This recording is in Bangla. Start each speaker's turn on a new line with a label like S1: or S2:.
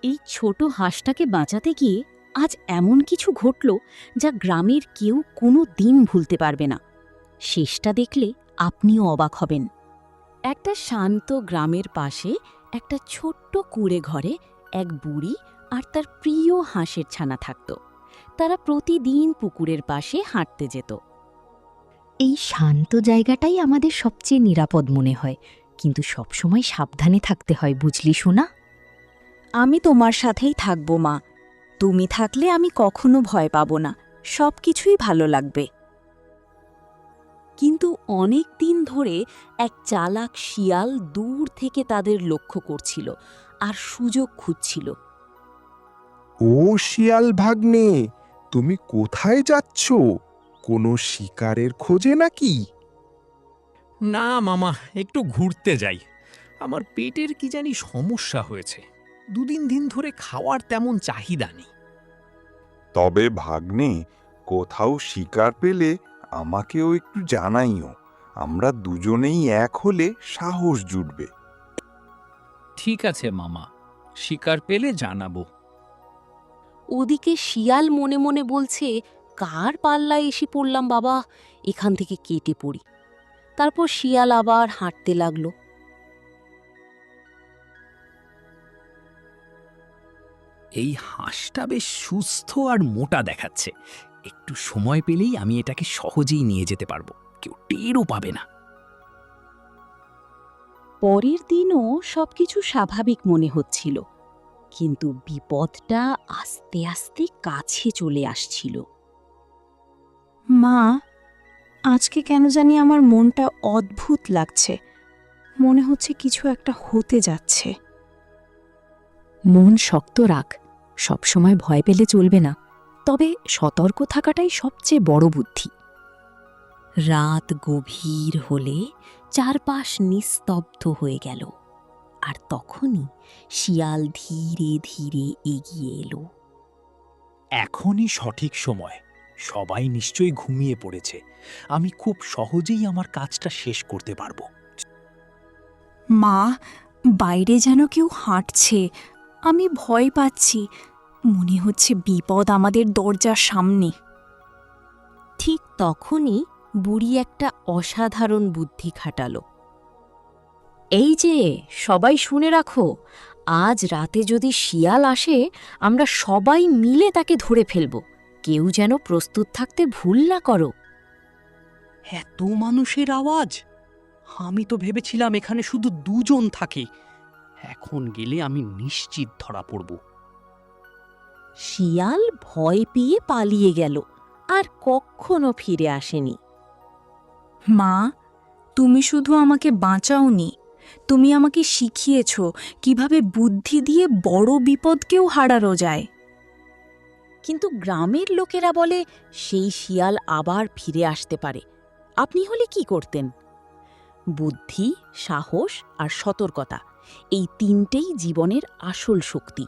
S1: এই ছোট হাঁসটাকে বাঁচাতে গিয়ে আজ এমন কিছু ঘটল যা গ্রামের কেউ কোনো দিন ভুলতে পারবে না। শেষটা দেখলে আপনিও অবাক হবেন। একটা শান্ত গ্রামের পাশে একটা ছোট্ট কুঁড়ে ঘরে এক বুড়ি আর তার প্রিয় হাঁসের ছানা থাকত। তারা প্রতিদিন পুকুরের পাশে হাঁটতে যেত।
S2: এই শান্ত জায়গাটাই আমাদের সবচেয়ে নিরাপদ মনে হয়, কিন্তু সবসময় সাবধানে থাকতে হয়, বুঝলি সোনা?
S1: আমি তোমার সাথেই থাকব মা। তুমি থাকলে আমি কখনো ভয় পাব না, সব কিছুই ভালো লাগবে। কিন্তু অনেক দিন ধরে এক চালাক শিয়াল দূর থেকে তাদের লক্ষ্য করছিল আর সুযোগ খুঁজছিল।
S3: ও শিয়াল ভাগ্নে, তুমি কোথায় যাচ্ছ? কোনো শিকারের খোঁজে নাকি?
S4: না মামা, একটু ঘুরতে যাই। আমার পেটের কি জানি সমস্যা হয়েছে। দিন ধরে খাওয়ার তেমন চাহিদা নেই।
S5: তবে ভাগ্নে, কোথাও শিকার পেলে আমাকেও একটু জানাইও। আমরা দুজনেই এক হলে সাহস জুটবে।
S4: ঠিক আছে মামা, শিকার পেলে জানাবো।
S1: ওদিকে শিয়াল মনে মনে বলছে, কার পাল্লায় এসে পড়লাম বাবা, এখান থেকে কেটে পড়ি। তারপর শিয়াল আবার হাঁটতে লাগলো।
S4: এই হাঁসটা বেশ সুস্থ আর মোটা দেখাচ্ছে। একটু সময় পেলেই আমি এটাকে সহজেই নিয়ে যেতে পারবো, কেউ টেরও পাবে না।
S1: পরের দিনও সবকিছু স্বাভাবিক মনে হচ্ছিল, কিন্তু বিপদটা আস্তে আস্তে কাছে চলে আসছিল।
S6: মা, আজকে কেন জানি আমার মনটা অদ্ভুত লাগছে। মনে হচ্ছে কিছু একটা হতে যাচ্ছে।
S2: মন শক্ত রাখ, সবসময় ভয় পেলে চলবে না, তবে সতর্ক থাকাটাই সবচেয়ে বড় বুদ্ধি।
S1: রাত গভীর হলে চারপাশ নিস্তব্ধ হয়ে গেল, আর তখনই শিয়াল ধীরে ধীরে এগিয়ে এলো।
S4: এখনই সঠিক সময়। সবাই নিশ্চয়ই ঘুমিয়ে পড়েছে। আমি খুব সহজেই আমার কাজটা শেষ করতে পারবো।
S6: মা, বাইরে যেন কেউ হাঁটছে। আমি ভয় পাচ্ছি। মনে হচ্ছে বিপদ আমাদের দরজার সামনে।
S1: ঠিক তখনই বুড়ি একটা অসাধারণ বুদ্ধি খাটালো। এই যে, সবাই শুনে রাখো, আজ রাতে যদি শিয়াল আসে, আমরা সবাই মিলে তাকে ধরে ফেলব। কেউ যেন প্রস্তুত থাকতে ভুল না করো।
S7: এত মানুষের আওয়াজ! আমি তো ভেবেছিলাম এখানে শুধু দুজন থাকে। এখন গেলে আমি নিশ্চিত ধরা পড়ব।
S1: শিয়াল ভয় পেয়ে পালিয়ে গেল আর কখনো ফিরে আসেনি।
S6: মা, তুমি শুধু আমাকে বাঁচাওনি, তুমি আমাকে শিখিয়েছ কিভাবে বুদ্ধি দিয়ে বড় বিপদকেও হারানো যায়।
S1: কিন্তু গ্রামের লোকেরা বলে সেই শিয়াল আবার ফিরে আসতে পারে। আপনি হলে কি করতেন? বুদ্ধি, সাহস আর সতর্কতা, এই তিনটেই জীবনের আসল শক্তি।